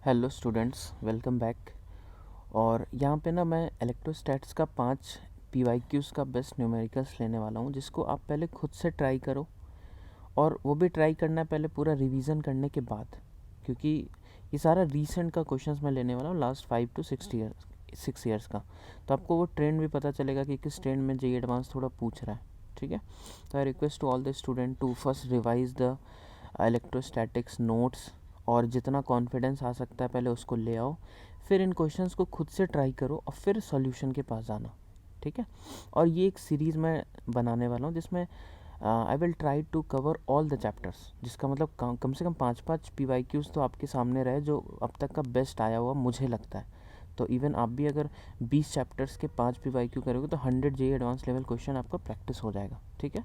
Hello students, welcome back. और यहाँ पे ना मैं इलेक्ट्रोस्टैट्स का 5 पीवाईक्यूज़ का बेस्ट न्यूमेरिकल्स लेने वाला हूँ, जिसको आप पहले खुद से ट्राई करो। और वो भी ट्राई करना पहले पूरा रिवीजन करने के बाद, क्योंकि ये सारा रीसेंट का क्वेश्चंस मैं लेने वाला हूँ, लास्ट 5 to 6 ईयर्स का। तो आपको वो ट्रेंड भी पता चलेगा कि किस ट्रेंड में जेईई एडवांस थोड़ा पूछ रहा है। ठीक है, तो I request to all the student to first revise the electrostatics notes, और जितना कॉन्फिडेंस आ सकता है पहले उसको ले आओ। फिर इन क्वेश्चंस को खुद से ट्राई करो और फिर सॉल्यूशन के पास जाना। ठीक है, और ये एक सीरीज़ मैं बनाने वाला हूँ जिसमें I will try to cover all the chapters, जिसका मतलब कम से कम 5 पीवाईक्यूज़ तो आपके सामने रहे, जो अब तक का बेस्ट आया हुआ मुझे लगता है। तो इवन आप भी अगर 20 चैप्टर्स के 5 पीवाईक्यू करोगे तो 100 जेईई एडवांस लेवल क्वेश्चन आपका प्रैक्टिस हो जाएगा। ठीक है,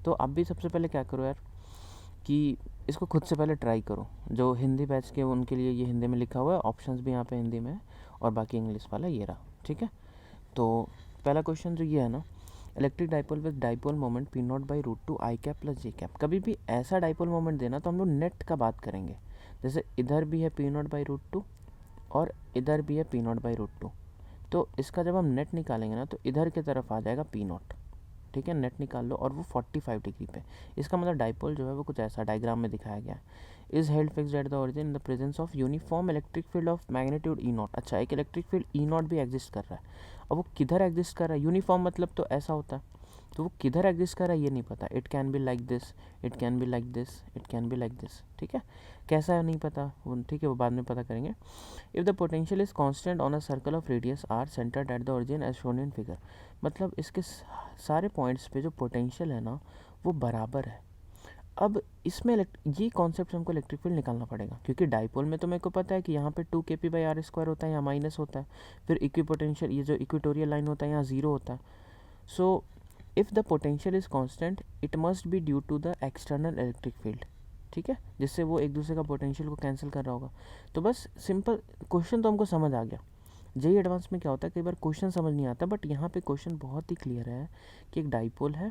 तो आप भी सबसे पहले क्या करो यार कि इसको खुद से पहले ट्राई करो। जो हिंदी बैच के उनके लिए ये हिंदी में लिखा हुआ है, ऑप्शंस भी यहाँ पे हिंदी में है, और बाकी इंग्लिश वाला ये रहा। ठीक है, तो पहला क्वेश्चन जो ये है ना, electric dipole with dipole moment p naught by root two i cap plus j cap. कभी भी ऐसा डाइपोल मोमेंट देना तो हम लोग नेट का बात करेंगे। जैसे इधर भी है p naught by root two और इधर भी है p naught by root two, तो इसका जब हम नेट निकालेंगे ना तो इधर की तरफ आ जाएगा पी नॉट। ठीक है, नेट निकाल लो, और वो 45 डिग्री पे। इसका मतलब डाइपोल जो है वो कुछ ऐसा डायग्राम में दिखाया गया है। Is held fixed at the origin in the presence of uniform electric field of magnitude E not. अच्छा, एक इलेक्ट्रिक फील्ड ई नॉट भी एग्जिस्ट कर रहा है। अब वो किधर एग्जिस्ट कर रहा है? यूनिफॉर्म मतलब तो ऐसा होता है, तो वो किधर एग्जिस्ट कर रहा है ये नहीं पता। It can be like this, it can be like this, it can be like this. ठीक है, कैसा है नहीं पता वो, ठीक है, वो बाद में पता करेंगे। If the potential is constant on a circle of radius r centred at the origin as shown in figure. मतलब इसके सारे पॉइंट्स पे जो पोटेंशियल है ना वो बराबर है। अब इसमें ये कॉन्सेप्ट हमको इलेक्ट्रिक फील्ड निकालना पड़ेगा, क्योंकि डाइपोल में तो मेरे को पता है कि यहाँ पे 2 kp/r² होता है, यहाँ माइनस होता है। फिर इक्विपोटेंशियल, ये जो इक्वेटोरियल लाइन होता है यहाँ ज़ीरो होता है। So if the potential is constant it must be due to the external electric field. ठीक है, जिससे वो एक दूसरे का पोटेंशियल को कैंसिल कर रहा होगा। तो बस सिंपल क्वेश्चन तो हमको समझ आ गया। जेईई एडवांस में क्या होता है, कई बार क्वेश्चन समझ नहीं आता, बट यहाँ पे क्वेश्चन बहुत ही क्लियर है कि एक डाइपोल है,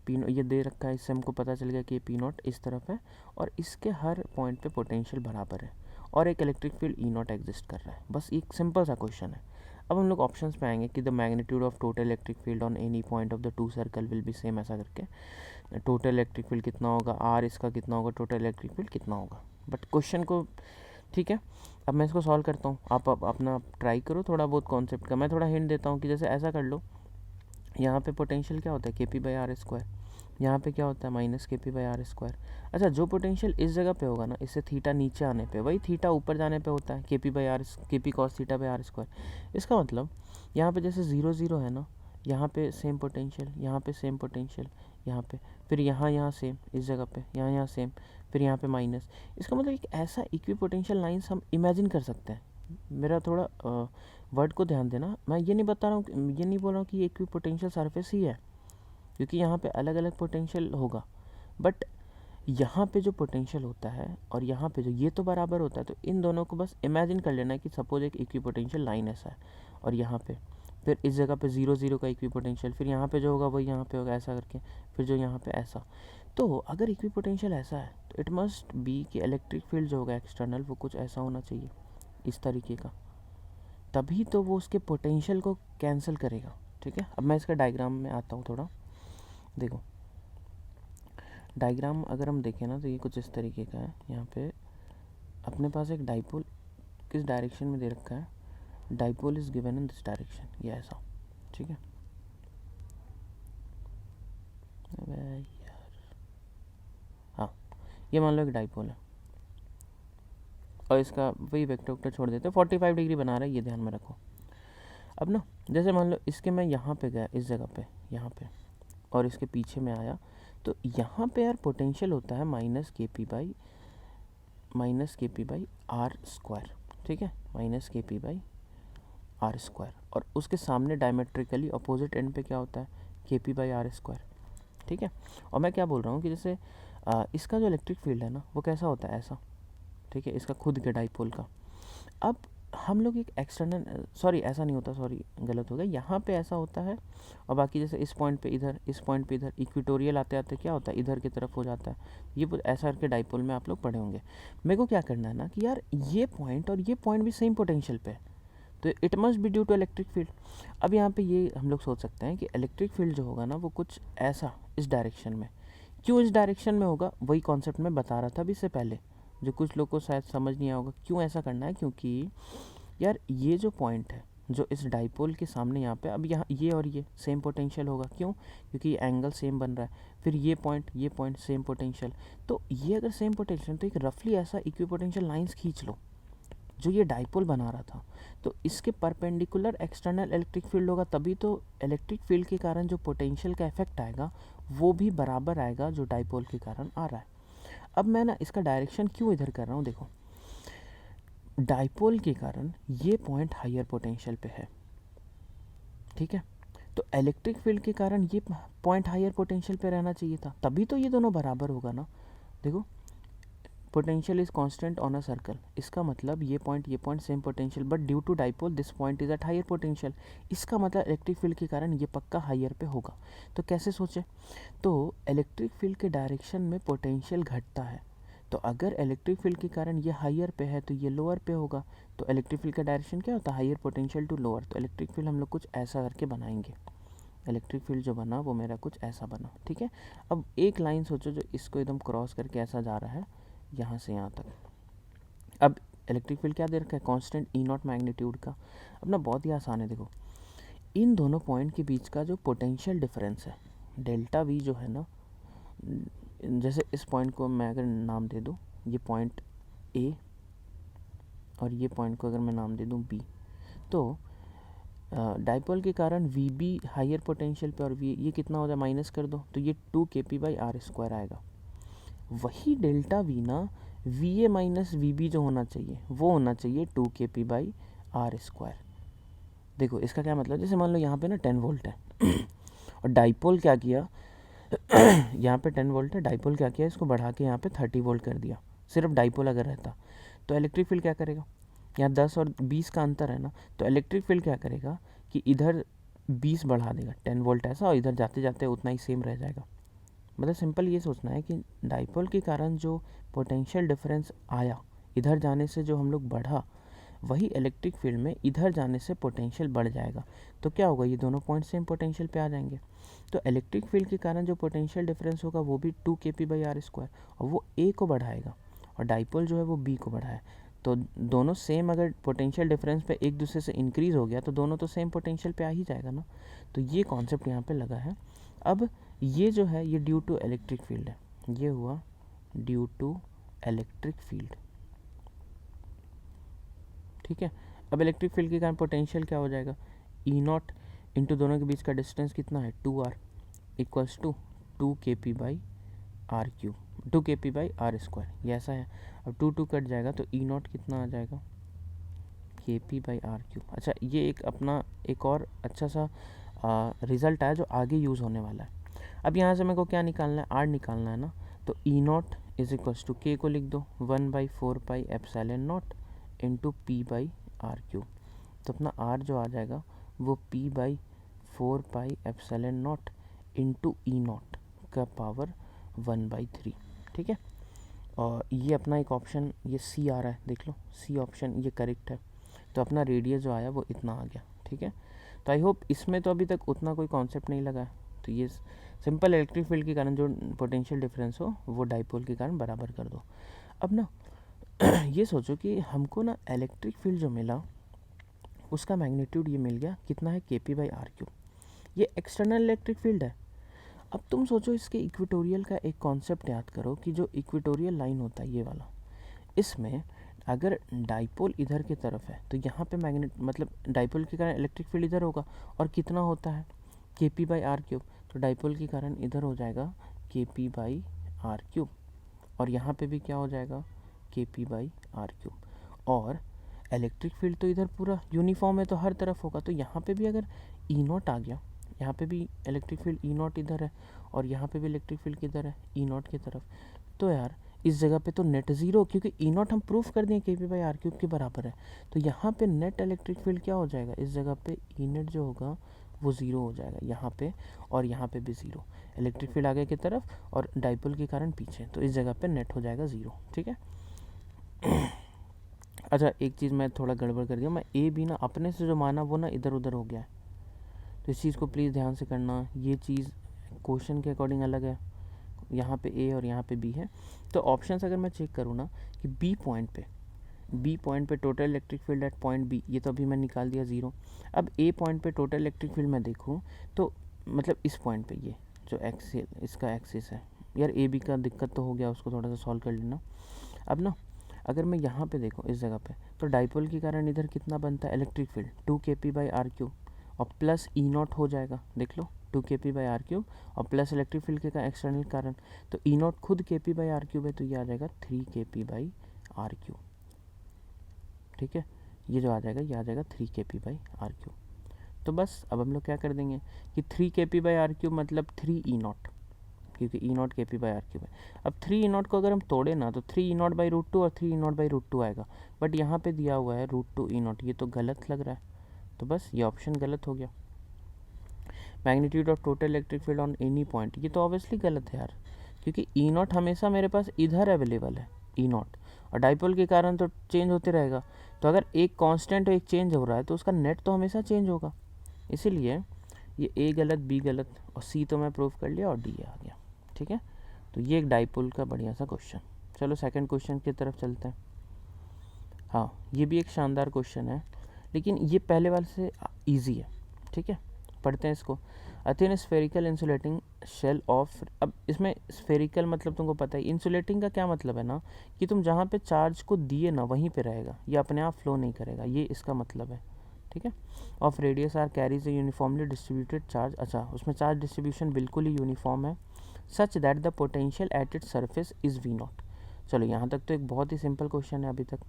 पी ये दे रखा है, इससे हमको पता चल गया कि ये पी नॉट इस तरफ है और इसके हर पॉइंट पे पोटेंशियल बराबर है, और एक electric field E not exist कर रहा है। बस एक सिंपल सा क्वेश्चन है। अब हम लोग ऑप्शंस पे आएंगे कि the magnitude of total electric field on any point of the two circle will be same, ऐसा करके टोटल इलेक्ट्रिक फील्ड कितना होगा, आर इसका कितना होगा, टोटल इलेक्ट्रिक फील्ड कितना होगा। बट क्वेश्चन को, ठीक है, अब मैं इसको सॉल्व करता हूँ, आप अपना ट्राई करो थोड़ा बहुत कॉन्सेप्ट का। मैं थोड़ा हिंट देता हूँ कि जैसे ऐसा कर लो, यहाँ पे पोटेंशियल क्या होता है kp/r², यहाँ पे क्या होता है -kp/r²। अच्छा, जो पोटेंशियल इस जगह पे होगा ना, इससे थीटा नीचे आने पे, वही थीटा ऊपर जाने पे होता है kp cos θ/r²। इसका मतलब यहाँ पे जैसे 0 0 है ना, यहाँ पे सेम पोटेंशियल, यहाँ पे सेम पोटेंशियल, यहाँ पे, फिर यहाँ सेम, इस जगह पे यहाँ सेम, फिर यहाँ पे माइनस। इसका मतलब एक ऐसा इक्वी पोटेंशियल लाइन्स हम इमेजिन कर सकते हैं। मेरा थोड़ा वर्ड को ध्यान देना, मैं ये नहीं बता रहा हूँ, ये नहीं बोल रहा हूँ कि इक्वी पोटेंशियल सरफेस ही है, क्योंकि यहाँ पे अलग अलग पोटेंशियल होगा। बट यहाँ पे जो पोटेंशियल होता है और यहाँ पे जो, ये तो बराबर होता है। तो इन दोनों को बस इमेजिन कर लेना है कि सपोज एक इक्वी पोटेंशियल लाइन ऐसा है, और यहाँ पे फिर इस जगह पे 0 0 का इक्वी पोटेंशियल, फिर यहाँ पे जो होगा वही यहाँ पे होगा, ऐसा करके, फिर जो यहाँ पे ऐसा। तो अगर इक्वी पोटेंशियल ऐसा है तो इट मस्ट बी कि इलेक्ट्रिक फील्ड जो होगा एक्सटर्नल वो कुछ ऐसा होना चाहिए, इस तरीके का, तभी तो वो उसके पोटेंशियल को कैंसिल करेगा। ठीक है, अब मैं इसका डायग्राम में आता हूँ थोड़ा। देखो, डायग्राम अगर हम देखें ना तो ये कुछ इस तरीके का है। यहाँ पे अपने पास एक डाइपोल किस डायरेक्शन में दे रखा है, dipole is given in this direction, ये ऐसा। ठीक है, यार, हाँ, ये मान लो एक डाइपोल है और इसका वही वेक्टर वेक्टर छोड़ देते हैं, 45 डिग्री बना रहा है, ये ध्यान में रखो। अब ना जैसे मान लो इसके मैं यहाँ पे गया, इस जगह पे, यहाँ पे, और इसके पीछे में आया, तो यहाँ पे यार पोटेंशियल होता है -kp/r²। ठीक है, -kp/r², और उसके सामने डायमेट्रिकली अपोजिट एंड पे क्या होता है, kp/r²। ठीक है, और मैं क्या बोल रहा हूँ कि जैसे इसका जो इलेक्ट्रिक फील्ड है ना वो कैसा होता है, ऐसा। ठीक है, इसका खुद के डाइपोल का। अब हम लोग एक एक्सटर्नल, सॉरी ऐसा नहीं होता, सॉरी गलत हो गया, यहाँ पे ऐसा होता है और बाकी जैसे इस पॉइंट पे इधर, इस पॉइंट पे इधर, इक्वेटोरियल आते आते क्या होता है इधर की तरफ हो जाता है। ये ऐसा करके डाइपोल में आप लोग पढ़े होंगे। मेरे को क्या करना है ना कि यार ये पॉइंट और ये पॉइंट भी सेम पोटेंशियल पे है, तो it must be due to electric field. अब यहाँ पे ये हम लोग सोच सकते हैं कि इलेक्ट्रिक फील्ड जो होगा ना वो कुछ ऐसा इस डायरेक्शन में, क्यों इस डायरेक्शन में होगा वही कॉन्सेप्ट मैं बता रहा था अभी इससे पहले, जो कुछ लोग को शायद समझ नहीं आया होगा क्यों ऐसा करना है। क्योंकि यार ये जो पॉइंट है जो इस डाइपोल के सामने यहाँ पे, अब यहाँ ये और ये सेम पोटेंशियल होगा, क्यों? क्योंकि ये एंगल सेम बन रहा है। फिर ये पॉइंट सेम पोटेंशियल, तो ये अगर सेम पोटेंशियल तो एक रफली ऐसा इक्विपोटेंशियल लाइंस खींच लो जो ये डाइपोल बना रहा था, तो इसके परपेंडिकुलर एक्सटर्नल इलेक्ट्रिक फील्ड होगा, तभी तो इलेक्ट्रिक फील्ड के कारण जो पोटेंशियल का इफेक्ट आएगा वो भी बराबर आएगा जो डाइपोल के कारण आ रहा है। अब मैं ना इसका डायरेक्शन क्यों इधर कर रहा हूँ, देखो डाइपोल के कारण ये पॉइंट हायर पोटेंशियल पे है, ठीक है, तो इलेक्ट्रिक फील्ड के कारण ये पॉइंट हायर पोटेंशियल पे रहना चाहिए था, तभी तो ये दोनों बराबर होगा ना। देखो potential is constant on a circle, इसका मतलब ये point same potential, but due to dipole this point is at higher potential, इसका मतलब इलेक्ट्रिक फील्ड के कारण ये पक्का हायर पे होगा। तो कैसे सोचे, तो इलेक्ट्रिक फील्ड के डायरेक्शन में पोटेंशियल घटता है, तो अगर इलेक्ट्रिक फील्ड के कारण ये हायर पे है तो ये लोअर पे होगा, तो इलेक्ट्रिक फील्ड का डायरेक्शन क्या होता है, हायर पोटेंशियल टू लोअर। तो इलेक्ट्रिक फील्ड हम लोग कुछ ऐसा करके बनाएंगे, इलेक्ट्रिक फील्ड जो बना वो मेरा कुछ ऐसा बना, ठीक है। अब एक लाइन सोचो जो इसको एकदम क्रॉस करके ऐसा जा रहा है यहाँ से यहाँ तक। अब इलेक्ट्रिक फील्ड क्या दे रखा है, कांस्टेंट ई नॉट मैग्नीट्यूड का। अब ना बहुत ही आसान है, देखो इन दोनों पॉइंट के बीच का जो पोटेंशियल डिफरेंस है डेल्टा वी जो है ना, जैसे इस पॉइंट को मैं अगर नाम दे दूँ, ये पॉइंट ए और ये पॉइंट को अगर मैं नाम दे दूँ बी, तो डाइपोल के कारण वी बी हायर पोटेंशियल पे और वी ये कितना हो जाए माइनस कर दो, तो ये 2kp/r² आएगा। वही डेल्टा वी ना v a minus v b जो होना चाहिए वो होना चाहिए 2kp/r²। देखो इसका क्या मतलब, जैसे मान लो यहाँ पे ना 10 वोल्ट है और डाइपोल क्या किया यहाँ पे 10 वोल्ट है, डाइपोल क्या किया इसको बढ़ा के यहाँ पे 30 वोल्ट कर दिया। सिर्फ डाइपोल अगर रहता तो इलेक्ट्रिक फील्ड क्या करेगा, यहाँ 10 और 20 का अंतर है ना, तो इलेक्ट्रिक फील्ड क्या करेगा कि इधर 20 बढ़ा देगा, 10 वोल्ट ऐसा, और इधर जाते जाते उतना ही सेम रह जाएगा। मतलब सिंपल ये सोचना है कि डाइपोल के कारण जो पोटेंशियल डिफरेंस आया इधर जाने से, जो हम लोग बढ़ा, वही इलेक्ट्रिक फील्ड में इधर जाने से पोटेंशियल बढ़ जाएगा। तो क्या होगा, ये दोनों पॉइंट सेम पोटेंशियल पे आ जाएंगे। तो इलेक्ट्रिक फील्ड के कारण जो पोटेंशियल डिफरेंस होगा वो भी 2kp/r², और वो ए को बढ़ाएगा और डाइपोल जो है वो बी को बढ़ाए। तो दोनों सेम, अगर पोटेंशियल डिफरेंस पे एक दूसरे से इंक्रीज़ हो गया तो दोनों तो सेम पोटेंशियल पे आ ही जाएगा ना। तो ये कॉन्सेप्ट यहाँ पे लगा है। अब ये जो है ये ड्यू टू इलेक्ट्रिक फील्ड है, ये हुआ ड्यू टू इलेक्ट्रिक फील्ड, ठीक है। अब इलेक्ट्रिक फील्ड के कारण पोटेंशियल क्या हो जाएगा, ई नॉट इंटू दोनों के बीच का डिस्टेंस कितना है 2r equals to 2kp/r³, 2kp/r², ये ऐसा है। अब 2 कट जाएगा तो ई नॉट कितना आ जाएगा kp/r³। अच्छा ये एक अपना एक और अच्छा सा रिज़ल्ट है जो आगे यूज़ होने वाला है। अब यहाँ से मेरे को क्या निकालना है, आर निकालना है ना, तो e not is equals to के को लिख दो 1/4πε0 इंटू p/r³। तो अपना आर जो आ जाएगा वो p/4πε0 इंटू ई नॉट का पावर 1/3, ठीक है। और ये अपना एक ऑप्शन ये सी आ रहा है, देख लो सी ऑप्शन ये करेक्ट है। तो अपना रेडियस जो आया वो इतना आ गया, ठीक है। तो आई होप इसमें तो अभी तक उतना कोई कॉन्सेप्ट नहीं लगा है। तो ये सिंपल इलेक्ट्रिक फील्ड के कारण जो पोटेंशियल डिफरेंस हो वो डाइपोल के कारण बराबर कर दो। अब ना ये सोचो कि हमको ना इलेक्ट्रिक फील्ड जो मिला उसका मैग्नीट्यूड ये मिल गया कितना है kp/r³, ये एक्सटर्नल इलेक्ट्रिक फील्ड है। अब तुम सोचो इसके इक्वेटोरियल का एक कॉन्सेप्ट याद करो कि जो इक्वेटोरियल लाइन होता है ये वाला, इसमें अगर डाइपोल इधर की तरफ है तो यहाँ पे मैग्नेट मतलब डाइपोल के कारण इलेक्ट्रिक फील्ड इधर होगा, और कितना होता है kp/r³, तो डाइपोल के कारण इधर हो जाएगा kp/r³, और यहाँ पे भी क्या हो जाएगा kp/r³। और इलेक्ट्रिक फील्ड तो इधर पूरा यूनिफॉर्म है तो हर तरफ होगा, तो यहाँ पे भी अगर ई नॉट आ गया, यहाँ पे भी इलेक्ट्रिक फील्ड ई नॉट इधर है और यहाँ पे भी इलेक्ट्रिक फील्ड किधर है ई नॉट की तरफ, तो यार इस जगह पे तो नेट ज़ीरो, क्योंकि ई नॉट हम प्रूफ कर दिए के पी बाई आर क्यूब के बराबर है। तो यहाँ पे नेट इलेक्ट्रिक फील्ड क्या हो जाएगा, इस जगह पे ई नेट जो होगा वो ज़ीरो हो जाएगा यहाँ पे, और यहाँ पे भी ज़ीरो। इलेक्ट्रिक फील्ड आगे की तरफ और डाइपोल के कारण पीछे, तो इस जगह पे नेट हो जाएगा ज़ीरो। ठीक है। अच्छा, एक चीज़ मैं थोड़ा गड़बड़ कर दिया, मैं ए बी ना अपने से जो माना वो ना इधर उधर हो गया है, तो इस चीज़ को प्लीज़ ध्यान से करना। ये चीज़ क्वेश्चन के अकॉर्डिंग अलग है, यहाँ पे ए और यहाँ पे बी है। तो ऑप्शंस अगर मैं चेक करूँ ना कि बी पॉइंट पे total electric field at point b, ये तो अभी मैं निकाल दिया ज़ीरो। अब ए पॉइंट पे टोटल इलेक्ट्रिक फील्ड मैं देखूँ तो मतलब इस पॉइंट पे ये जो एक्सिस, इसका एक्सिस है यार, ए बी का दिक्कत तो हो गया, उसको थोड़ा सा सॉल्व कर लेना। अब ना अगर मैं यहाँ पे देखूँ इस जगह पे, तो डाइपोल के कारण इधर कितना बनता है electric field, 2 kp by r cube, और प्लस ई नॉट हो जाएगा, देख लो 2 kp बाई आर क्यूब और प्लस इलेक्ट्रिक फील्ड के का एक्सटर्नल कारण, तो ई नॉट खुद kp बाई आर क्यूब है, तो ये आ जाएगा 3 kp बाई आर क्यूब। ठीक है, ये जो आ जाएगा ये आ जाएगा 3 kp बाई आर क्यूब। तो बस अब हम लोग क्या कर देंगे कि 3 kp बाई आर क्यूब मतलब 3 ई नॉट, क्योंकि ई नॉट के पी बाई आर क्यूब है। अब 3 ई नॉट को अगर हम तोड़े ना तो 3 ई नॉट बाई रूट 2 और 3 ई नॉट बाई रूट 2 आएगा, बट यहाँ पे दिया हुआ है रूट 2 ई नॉट, ये तो गलत लग रहा है, तो बस ये ऑप्शन गलत हो गया। Magnitude of total electric field on any point, ये तो ऑब्वियसली गलत है यार, क्योंकि ई नॉट हमेशा मेरे पास इधर अवेलेबल है ई नॉट, और डाइपोल के कारण तो चेंज होते रहेगा। तो अगर एक कांस्टेंट और एक चेंज हो रहा है तो उसका नेट तो हमेशा चेंज होगा, इसीलिए ये ए गलत, बी गलत, और सी तो मैं प्रूव कर लिया और डी आ गया। ठीक है, तो ये एक डाइपोल का बढ़िया सा क्वेश्चन। चलो सेकंड क्वेश्चन की तरफ चलते हैं। हाँ, ये भी एक शानदार क्वेश्चन है, लेकिन ये पहले वाले से इजी है। ठीक है, पढ़ते हैं इसको। A thin spherical insulating shell of, अब इसमें स्फेरिकल मतलब तुमको पता है, इंसुलेटिंग का क्या मतलब है ना, कि तुम जहाँ पे चार्ज को दिए ना वहीं पे रहेगा, ये अपने आप फ्लो नहीं करेगा, ये इसका मतलब है। ठीक है, of radius r carries a uniformly distributed charge, अच्छा उसमें चार्ज डिस्ट्रीब्यूशन बिल्कुल ही यूनिफॉर्म है, such that the potential at its surface is v naught. चलो यहाँ तक तो एक बहुत ही सिंपल क्वेश्चन है अभी तक।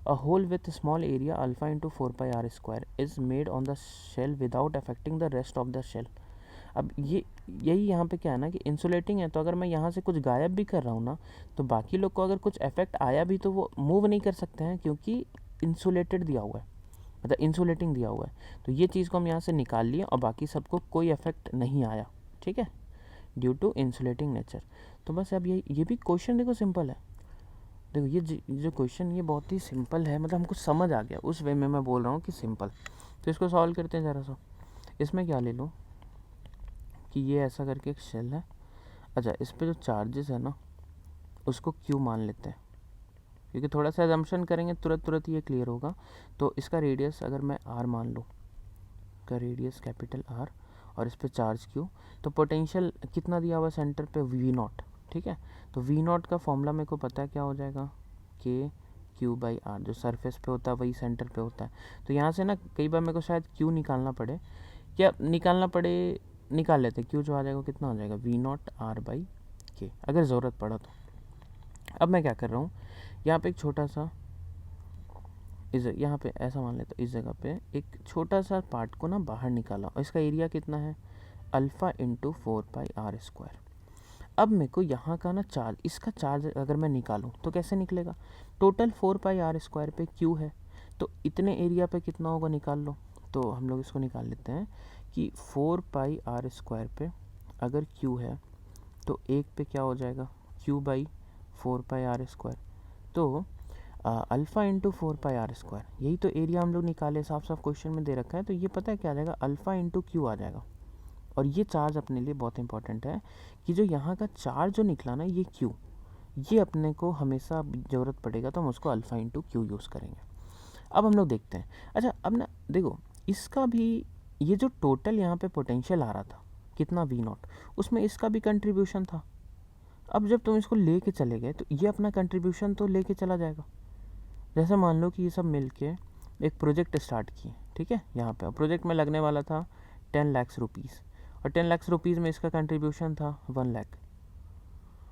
A hole with small area alpha into 4πr² is made on the shell without affecting the rest of the shell. अब ये यही यहाँ पे क्या है ना कि इंसुलेटिंग है, तो अगर मैं यहाँ से कुछ गायब भी कर रहा हूँ ना, तो बाकी लोग को अगर कुछ इफेक्ट आया भी तो वो मूव नहीं कर सकते हैं, क्योंकि इंसुलेटेड दिया हुआ है, मतलब इंसुलेटिंग दिया हुआ है। तो ये चीज़ को हम यहाँ से निकाल लिए और बाकी सबको कोई इफेक्ट नहीं आया। ठीक है, ड्यू टू इंसुलेटिंग नेचर। तो बस अब ये भी क्वेश्चन देखो सिंपल है, देखो ये जो क्वेश्चन ये बहुत ही सिंपल है, मतलब हमको समझ आ गया उस वे में मैं बोल रहा हूँ कि सिंपल। तो इसको सॉल्व करते हैं ज़रा सा। इसमें क्या ले लो कि ये ऐसा करके एक शेल है, अच्छा इस पर जो चार्जेस है ना उसको क्यू मान लेते हैं, क्योंकि थोड़ा सा एजम्पशन करेंगे तुरंत ये क्लियर होगा। तो इसका रेडियस अगर मैं आर मान लूँ, का रेडियस कैपिटल आर और इस पर चार्ज क्यू, तो पोटेंशियल कितना दिया हुआ सेंटर पे, वी नॉट। ठीक है, तो वी नॉट का फॉर्मूला मेरे को पता है क्या हो जाएगा, के क्यू बाई आर, जो सरफेस पे होता है वही सेंटर पे होता है। तो यहाँ से ना कई बार मेरे को शायद क्यू निकालना पड़े, क्या निकालना पड़े, निकाल लेते। क्यू जो आ जाएगा कितना हो जाएगा, वी नॉट आर बाई के, अगर ज़रूरत पड़ा तो। अब मैं क्या कर रहा हूँ, यहाँ पे एक छोटा सा यहाँ पे ऐसा मान लेते, इस जगह पे एक छोटा सा पार्ट को ना बाहर निकाला, और इसका एरिया कितना है, अल्फ़ा इंटू 4πr²। अब मेरे को यहाँ का ना चार्ज, इसका चार्ज अगर मैं निकालूँ तो कैसे निकलेगा, टोटल 4πr² पे क्यू है, तो इतने एरिया पे कितना होगा निकाल लो। तो हम लोग इसको निकाल लेते हैं कि 4πr² पे अगर क्यू है तो एक पे क्या हो जाएगा, क्यू बाई 4πr², तो अल्फ़ा इंटू 4πr², यही तो एरिया हम लोग निकाले, साफ साफ क्वेश्चन में दे रखा है। तो ये पता है क्या आ जाएगा, अल्फ़ा इंटू क्यू आ जाएगा। और ये चार्ज अपने लिए बहुत इंपॉर्टेंट है कि जो यहाँ का चार्ज जो निकला ना ये क्यू, ये अपने को हमेशा ज़रूरत पड़ेगा, तो हम उसको अल्फ़ा इंटू क्यू यूज़ करेंगे। अब हम लोग देखते हैं, अच्छा अब ना देखो इसका भी, ये जो टोटल यहाँ पे पोटेंशियल आ रहा था कितना, वी नॉट, उसमें इसका भी कंट्रीब्यूशन था। अब जब तुम इसको लेके चले गए तो ये अपना कंट्रीब्यूशन तो लेके चला जाएगा। जैसे मान लो कि ये सब मिल के एक प्रोजेक्ट स्टार्ट किए, ठीक है, यहाँ पे प्रोजेक्ट में लगने वाला था 10 लाख रुपीज़, और 10 लाख रुपीज़ में इसका कंट्रीब्यूशन था 1 लाख।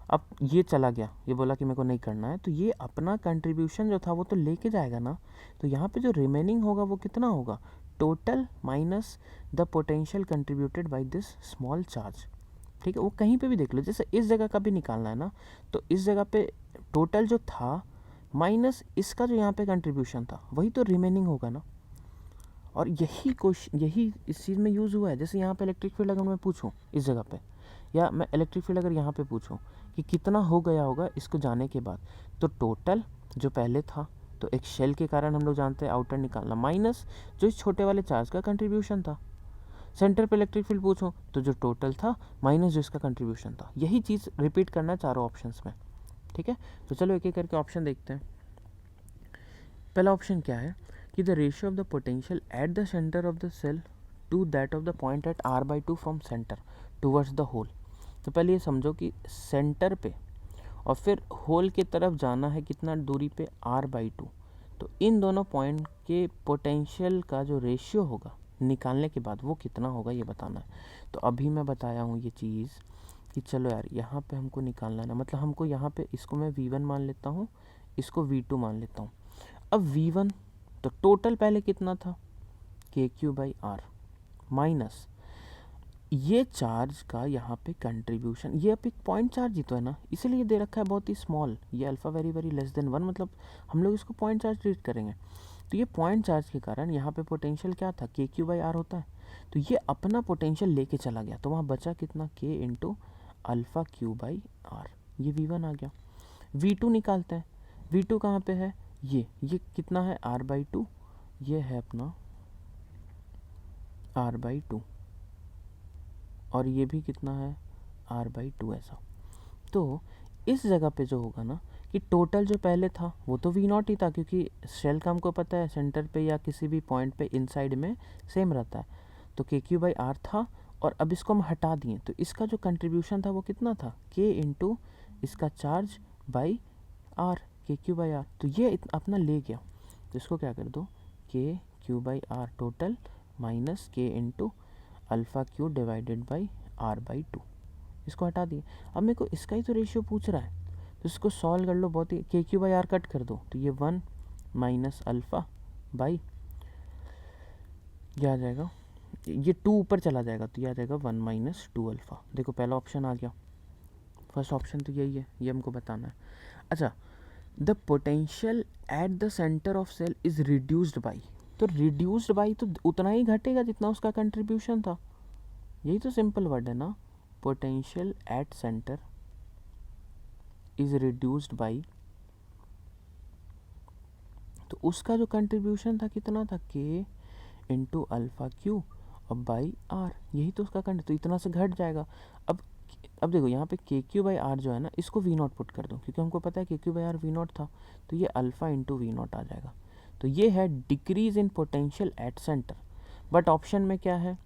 अब ये चला गया, ये बोला कि मेरे को नहीं करना है, तो ये अपना कंट्रीब्यूशन जो था वो तो लेके जाएगा ना। तो यहाँ पे जो रिमेनिंग होगा वो कितना होगा, total minus the potential contributed by this small charge. ठीक है, वो कहीं पे भी देख लो, जैसे इस जगह का भी निकालना है ना, तो इस जगह पे टोटल जो था माइनस इसका जो यहाँ पे कंट्रीब्यूशन था वही तो रिमेनिंग होगा ना। और यही क्वेश्चन यही इस चीज़ में यूज़ हुआ है। जैसे यहाँ पे इलेक्ट्रिक फील्ड अगर मैं पूछूँ इस जगह पे, या मैं इलेक्ट्रिक फील्ड अगर यहाँ पे पूछूँ कि कितना हो गया होगा इसको जाने के बाद, तो टोटल जो पहले था, तो एक शेल के कारण हम लोग जानते हैं आउटर निकालना, माइनस जो इस छोटे वाले चार्ज का कंट्रीब्यूशन था। सेंटर पे इलेक्ट्रिक फील्ड पूछो तो जो टोटल था माइनस जो इसका कंट्रीब्यूशन था। यही चीज़ रिपीट करना है चारों ऑप्शंस में। ठीक है, तो चलो एक एक करके ऑप्शन देखते हैं। पहला ऑप्शन क्या है कि the ratio of the potential at the centre of the shell to that of the point at r/2 from centre towards the hole. तो पहले ये समझो कि सेंटर पे और फिर होल की तरफ जाना है कितना दूरी पे, r/2। तो इन दोनों पॉइंट के पोटेंशियल का जो रेशियो होगा निकालने के बाद वो कितना होगा ये बताना है। तो अभी मैं बताया हूँ ये चीज़ कि चलो यार यहाँ पे हमको निकालना है ना, मतलब हमको यहाँ पे इसको मैं v1 मान लेता हूँ, इसको v2 मान लेता हूँ। अब v1 तो टोटल पहले कितना था, KQ/R माइनस ये चार्ज का यहाँ पे कंट्रीब्यूशन, ये अब एक पॉइंट चार्ज ही तो है ना, इसीलिए दे रखा है बहुत ही स्मॉल, ये alpha very very less than 1, मतलब हम लोग इसको पॉइंट चार्ज ट्रीट करेंगे। तो ये पॉइंट चार्ज के कारण यहाँ पे पोटेंशियल क्या था, KQ/R होता है। तो ये अपना पोटेंशियल लेके चला गया, तो वहाँ बचा कितना, K इंटू अल्फ़ा Q/R, ये V1 आ गया। V2 निकालते हैं, V2 कहाँ पे है, ये कितना है, r/2, ये है अपना r/2, और ये भी कितना है, r/2 ऐसा। तो इस जगह पे जो होगा ना कि टोटल जो पहले था वो तो V0 ही था, क्योंकि शेल का हमको पता है सेंटर पे या किसी भी पॉइंट पे इनसाइड में सेम रहता है। तो KQ/R था, और अब इसको हम हटा दिए तो इसका जो कंट्रीब्यूशन था वो कितना था, K इंटू इसका चार्ज बाई R, KQ/R। तो ये अपना ले गया, तो इसको क्या कर दो, KQ/R total minus K into alpha Q divided by R/2, इसको हटा दिए। अब मेरे को इसका ही तो रेशियो पूछ रहा है, तो इसको सॉल्व कर लो, बहुत ही, KQ/R कट कर दो तो ये 1 माइनस अल्फ़ा बाई, ये आ जाएगा, ये 2 ऊपर चला जाएगा तो ये आ जाएगा 1 माइनस 2 अल्फ़ा। देखो पहला ऑप्शन आ गया, फर्स्ट ऑप्शन तो यही है, ये हमको बताना है। अच्छा, the potential at the centre of shell is reduced by, तो रिड्यूस्ड बाई तो उतना ही घटेगा जितना उसका कंट्रीब्यूशन था, यही तो सिंपल वर्ड है ना, potential at centre is reduced by, तो उसका जो कंट्रीब्यूशन था कितना था, K इंटू अल्फ़ा Q और बाई R, यही तो उसका तो इतना से घट जाएगा। अब देखो यहाँ पे KQ/R जो है ना, इसको V0 पुट कर दो, क्योंकि हमको पता है KQ/R V0 था, तो ये अल्फ़ा इंटू V0 आ जाएगा। तो ये है decrease in potential at centre, but option में क्या है,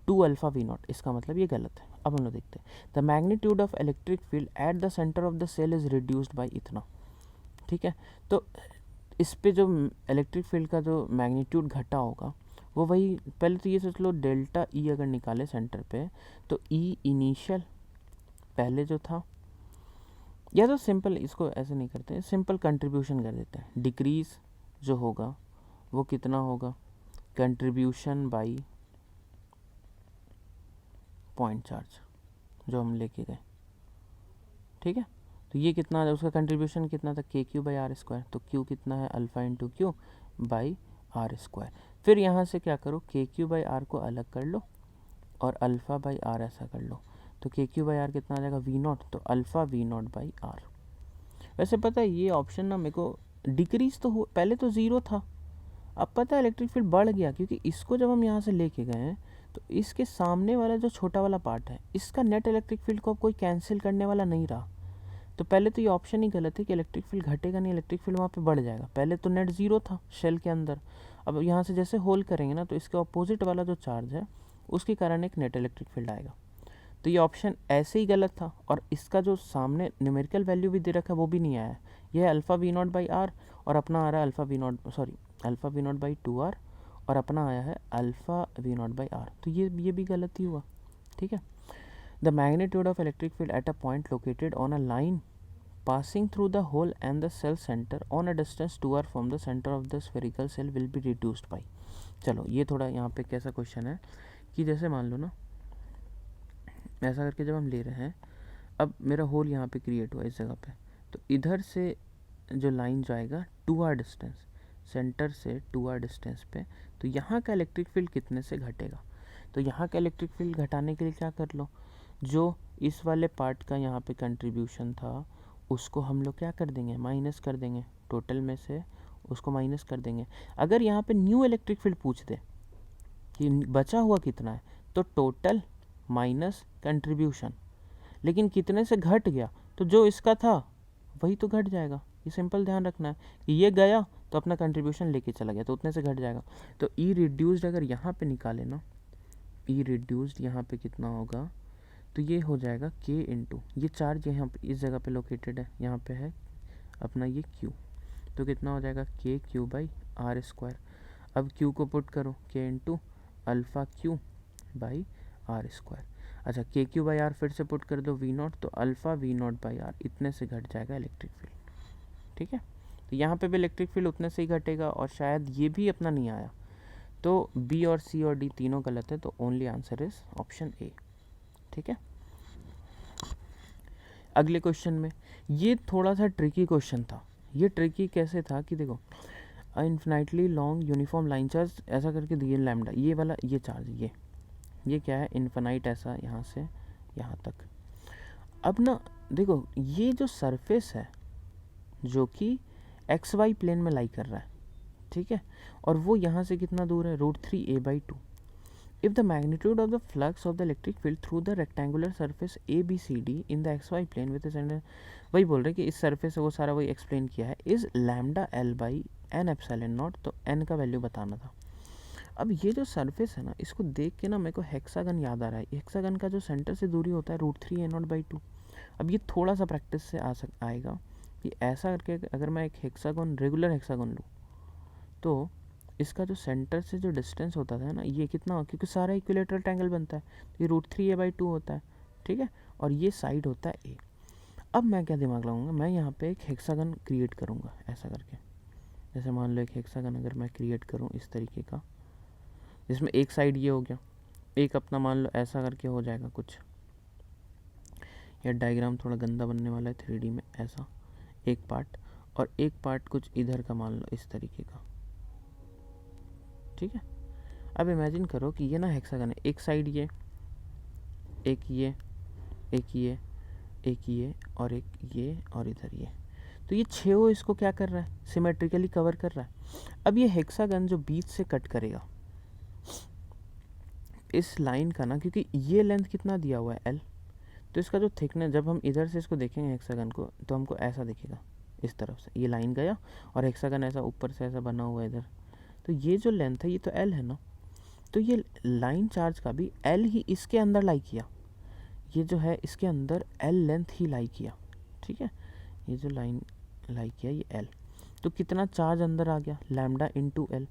2 अल्फ़ा V0, इसका मतलब ये गलत है। अब हम लोग देखते हैं, the magnitude of electric field at the centre of the shell is reduced by इतना। ठीक है, तो इस पे जो इलेक्ट्रिक फील्ड का जो मैग्नीट्यूड घटा होगा वो वही, पहले तो ये सोच लो डेल्टा E अगर निकाले सेंटर पे, तो E इनिशियल पहले जो था, या तो सिंपल इसको ऐसे नहीं करते, सिंपल कंट्रीब्यूशन कर देते हैं, डिक्रीज जो होगा वो कितना होगा, कंट्रीब्यूशन बाई पॉइंट चार्ज जो हम लेके गए। ठीक है, तो ये कितना है, उसका कंट्रीब्यूशन कितना था, KQ/R², तो Q कितना है, alpha into Q by R²। फिर यहाँ से क्या करो, KQ/R को अलग कर लो और अल्फ़ा बाई R ऐसा कर लो, तो KQ/R कितना आ जाएगा, V0, तो अल्फ़ा V0/R। वैसे पता है ये ऑप्शन ना मेरे को डिक्रीज तो हो, पहले तो 0 था, अब पता है इलेक्ट्रिक फील्ड बढ़ गया, क्योंकि इसको जब हम यहाँ से लेके गए हैं तो इसके सामने वाला जो छोटा वाला पार्ट है इसका नेट इलेक्ट्रिक फील्ड को अब कोई कैंसिल करने वाला नहीं रहा। तो पहले तो ये ऑप्शन ही गलत है कि इलेक्ट्रिक फील्ड घटेगा नहीं, इलेक्ट्रिक फील्ड वहाँ पे बढ़ जाएगा। पहले तो नेट 0 था शेल के अंदर, अब यहाँ से जैसे होल करेंगे ना तो इसके अपोजिट वाला जो चार्ज है उसके कारण एक नेट इलेक्ट्रिक फील्ड आएगा। तो ये ऑप्शन ऐसे ही गलत था, और इसका जो सामने न्यूमेरिकल वैल्यू भी दे रखा है वो भी नहीं आया है, ये है अल्फ़ा V0/R, और अपना आ रहा है अल्फ़ा V0/2R, और अपना आया है अल्फ़ा V0/R, तो ये भी गलत ही हुआ। ठीक है, the magnitude of electric field at a point located on a line passing through the hole and the cell center on a distance 2r from the center of the spherical cell will be reduced by। चलो ये थोड़ा यहाँ पे कैसा question है कि जैसे मान लो ना, ऐसा करके जब हम ले रहे हैं, अब मेरा होल यहाँ पे क्रिएट हुआ इस जगह पे, तो इधर से जो लाइन जाएगा 2r डिस्टेंस, सेंटर से 2r डिस्टेंस पे, तो यहाँ का इलेक्ट्रिक फील्ड कितने से घटेगा? तो यहाँ का इलेक्ट्रिक फील्ड घटाने के लिए क्या कर लो, जो इस वाले पार्ट का यहाँ पे कंट्रीब्यूशन था उसको हम लोग क्या कर देंगे, माइनस कर देंगे, टोटल में से उसको माइनस कर देंगे। अगर यहाँ पे न्यू इलेक्ट्रिक फील्ड पूछ दे कि बचा हुआ कितना है, तो टोटल माइनस कंट्रीब्यूशन, लेकिन कितने से घट गया, तो जो इसका था वही तो घट जाएगा। ये सिंपल ध्यान रखना है कि ये गया तो अपना कंट्रीब्यूशन लेके चला गया, तो उतने से घट जाएगा। तो ई रिड्यूस्ड अगर यहाँ पे निकाले ना, ई रिड्यूस्ड यहाँ पे कितना होगा, तो ये हो जाएगा k इंटू, ये चार्ज यहाँ पे इस जगह पे लोकेटेड है, यहाँ पे है अपना ये q, तो कितना हो जाएगा k q by r square. अब q को पुट करो, k into alpha q by r square. अच्छा, के क्यू बाई आर फिर से पुट कर दो वी नॉट, तो alpha v naught by r, इतने से घट जाएगा इलेक्ट्रिक फील्ड। ठीक है, तो यहाँ पे भी इलेक्ट्रिक फील्ड उतने से ही घटेगा, और शायद ये भी अपना नहीं आया, तो बी और सी और डी तीनों गलत है, तो only answer is option A. ठीक है, अगले क्वेश्चन में, ये थोड़ा सा ट्रिकी क्वेश्चन था। ये ट्रिकी कैसे था कि देखो, infinitely long uniform line charge ऐसा करके दिए लैम्डा, ये वाला ये चार्ज, ये क्या है, इन्फिनाइट ऐसा यहाँ से यहाँ तक। अब ना देखो, ये जो सरफेस है जो कि एक्स वाई प्लेन में लाई कर रहा है, ठीक है, और वो यहाँ से कितना दूर है, √3a/2। If the magnitude of the flux of the electric field through the rectangular surface ABCD in the x y plane with centre, वही बोल रहे हैं कि इस सरफेस से वो सारा वही एक्सप्लेन किया है, is lambda L/n epsilon naught, तो n का वैल्यू बताना था। अब ये जो सरफेस है ना, इसको देख के ना मेरे को हेक्सागन याद आ रहा है। हेक्सागन का जो सेंटर से दूरी होता है √3a0/2। अब ये थोड़ा सा प्रैक्टिस से आएगा कि ऐसा करके अगर मैं एक हेक्सागन, रेगुलर हेक्सागन लूँ, तो इसका जो सेंटर से जो डिस्टेंस होता था ना, ये कितना, क्योंकि सारा इक्विलेटरल ट्रायंगल बनता है, तो ये √3a/2 होता है। ठीक है, और ये साइड होता है ए। अब मैं क्या दिमाग लगाऊंगा, मैं यहाँ पे एक हेक्सागन क्रिएट करूँगा ऐसा करके। जैसे मान लो एक हेक्सागन अगर मैं क्रिएट करूँ इस तरीके का, जिसमें एक साइड ये हो गया, एक अपना मान लो ऐसा करके हो जाएगा कुछ, यह डायग्राम थोड़ा गंदा बनने वाला है 3D में, ऐसा एक पार्ट, और एक पार्ट कुछ इधर का मान लो इस तरीके का। ठीक है, अब इमेजिन करो कि ये ना हेक्सागन है, एक साइड ये, एक ये, एक ये, एक ये, और एक ये, और इधर ये, तो ये 6 इसको क्या कर रहा है, सिमेट्रिकली कवर कर रहा है। अब ये हेक्सागन जो बीच से कट करेगा इस लाइन का ना, क्योंकि ये लेंथ कितना दिया हुआ है L, तो इसका जो थिकनेस, जब हम इधर से इसको देखेंगे हेक्सागन को, तो हमको ऐसा दिखेगा, इस तरफ से ये लाइन गया और हेक्सागन ऐसा ऊपर से ऐसा बना हुआ है इधर, तो ये जो लेंथ है ये तो L है ना, तो ये लाइन चार्ज का भी L ही इसके अंदर लाई किया, ये जो है इसके अंदर L लेंथ ही लाई किया। ठीक है, ये जो लाइन लाई किया ये L, तो कितना चार्ज अंदर आ गया, lambda into L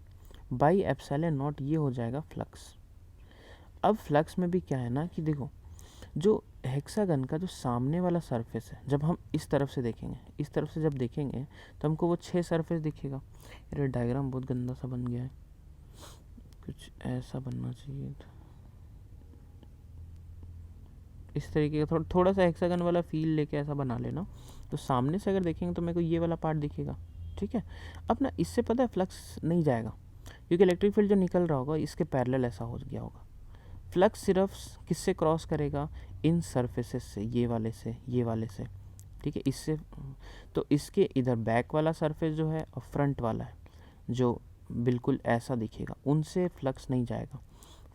by epsilon not, ये हो जाएगा फ्लक्स। अब फ्लक्स में भी क्या है ना कि देखो, जो हेक्सागन का जो सामने वाला सरफेस है, जब हम इस तरफ से देखेंगे, इस तरफ से जब देखेंगे तो हमको वो 6 सरफेस दिखेगा। ये डायग्राम बहुत गंदा सा बन गया है, कुछ ऐसा बनना चाहिए था, इस तरीके का थोड़ा सा हेक्सागन वाला फील लेके ऐसा बना लेना, तो सामने से अगर देखेंगे तो मेरे को ये वाला पार्ट दिखेगा। ठीक है, अब ना इससे पता है फ्लक्स नहीं जाएगा, क्योंकि इलेक्ट्रिक फील्ड जो निकल रहा होगा इसके पैरेलल ऐसा हो गया होगा। फ्लक्स सिर्फ किससे क्रॉस करेगा, इन सरफेसेस से, ये वाले से, ये वाले से। ठीक है, इससे, तो इसके इधर बैक वाला सरफेस जो है और फ्रंट वाला है जो बिल्कुल ऐसा दिखेगा, उनसे फ्लक्स नहीं जाएगा।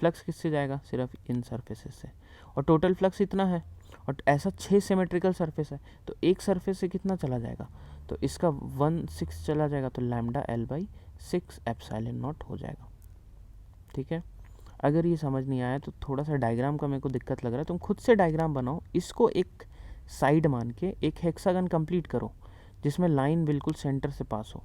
फ्लक्स किससे जाएगा, सिर्फ इन सरफेसेस से, और टोटल फ्लक्स इतना है, और ऐसा 6 सिमेट्रिकल सरफेस है, तो एक सरफेस से कितना चला जाएगा, तो इसका 1/6 चला जाएगा, तो लैम्डा L/6 एप्सिलॉन नॉट हो जाएगा। ठीक है, अगर ये समझ नहीं आया तो थोड़ा सा डायग्राम का मेरे को दिक्कत लग रहा है, तुम खुद से डायग्राम बनाओ, इसको एक साइड मान के एक हेक्सागन कंप्लीट करो जिसमें लाइन बिल्कुल सेंटर से पास हो,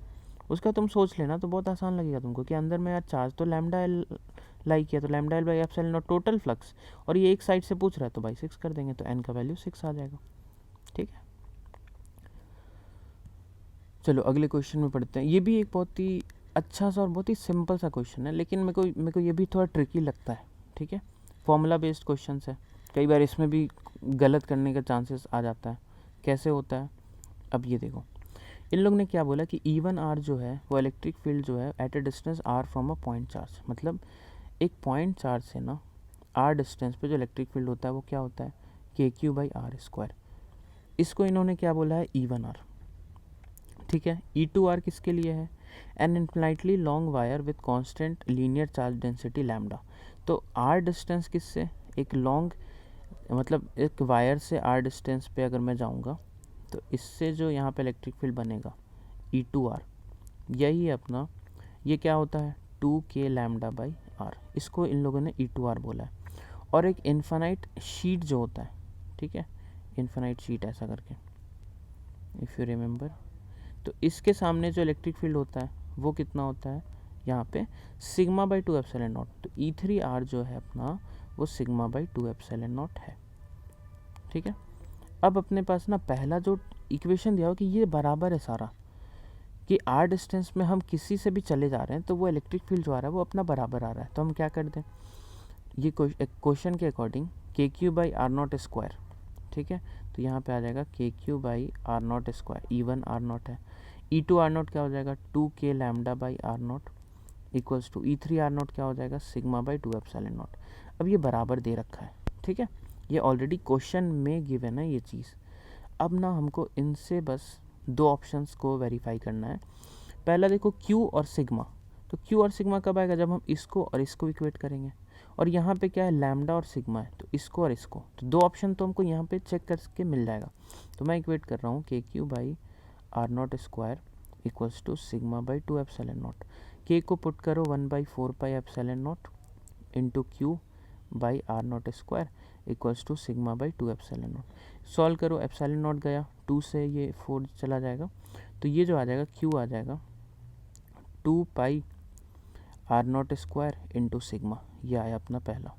उसका तुम सोच लेना, तो बहुत आसान लगेगा तुमको कि अंदर में यार चार्ज तो लैम्डा L लाई किया, तो lambda L by epsilon not total flux, और ये एक साइड से पूछ रहा है तो बाई 6 कर देंगे, तो n का वैल्यू 6 आ जाएगा। ठीक है, चलो अगले क्वेश्चन में पढ़ते हैं। ये भी एक बहुत ही अच्छा सा और बहुत ही सिंपल सा क्वेश्चन है, लेकिन मेरे को ये भी थोड़ा ट्रिकी लगता है। ठीक है, फॉर्मूला बेस्ड क्वेश्चन है, कई बार इसमें भी गलत करने का चांसेस आ जाता है। कैसे होता है, अब ये देखो, इन लोग ने क्या बोला कि E1 R जो है वो इलेक्ट्रिक फील्ड जो है at a distance R from a point charge, मतलब एक पॉइंट चार्ज से ना R डिस्टेंस पे जो इलेक्ट्रिक फील्ड होता है वो क्या होता है, KQ/R²। इसको इन्होंने क्या बोला है, E1 R। ठीक है, E2 R किसके लिए है, an infinitely long wire with constant linear charge density lambda. तो R डिस्टेंस किससे, एक लॉन्ग, मतलब एक वायर से R डिस्टेंस पे अगर मैं जाऊंगा तो इससे जो यहाँ पे इलेक्ट्रिक फील्ड बनेगा E2 R, यही है अपना, ये क्या होता है 2K λ/R। इसको इन लोगों ने E2 R बोला है। और एक इन्फानाइट शीट जो होता है, ठीक है, इन्फानाइट शीट ऐसा करके, इफ़ यू रिमेंबर, तो इसके सामने जो इलेक्ट्रिक फील्ड होता है वो कितना होता है यहाँ पे σ/2 एप्सिलॉन नॉट। तो E3 R जो है अपना वो σ/2 एप्सिलॉन नॉट है। ठीक है, अब अपने पास ना पहला जो इक्वेशन दिया हो कि ये बराबर है सारा, कि R डिस्टेंस में हम किसी से भी चले जा रहे हैं तो वो इलेक्ट्रिक फील्ड जो आ रहा है वो अपना बराबर आ रहा है। तो हम क्या कर दें, ये क्वेश्चन के अकॉर्डिंग KQ/R0², ठीक है, तो यहाँ पे आ जाएगा KQ/R0², E1 R0 है, E2 R0 क्या हो जाएगा 2K λ/R0 equals to E3 R0 क्या हो जाएगा σ/2 एप्सिलॉन नॉट। अब ये बराबर दे रखा है, ठीक है, ये ऑलरेडी क्वेश्चन में गिवन है ये चीज़। अब ना हमको इनसे बस दो ऑप्शंस को वेरीफाई करना है। पहला देखो Q और सिग्मा, तो Q और सिग्मा कब आएगा, जब हम इसको और इसको इक्वेट करेंगे। और यहाँ पे क्या है, लैम्डा और सिग्मा है, तो इसको और इसको, तो दो ऑप्शन तो हमको यहाँ पे चेक करके मिल जाएगा। तो मैं इक्वेट कर रहा हूँ KQ/R0² equals to σ/2 epsilon naught. K को पुट करो 1/4 epsilon naught into Q/R0² equals to σ/2 epsilon naught. Solve करो, एप्सिलॉन नॉट गया 2 से, ये 4 चला जाएगा, तो ये जो आ जाएगा Q आ जाएगा 2πR0² इंटू सिग्मा। ये आया अपना पहला,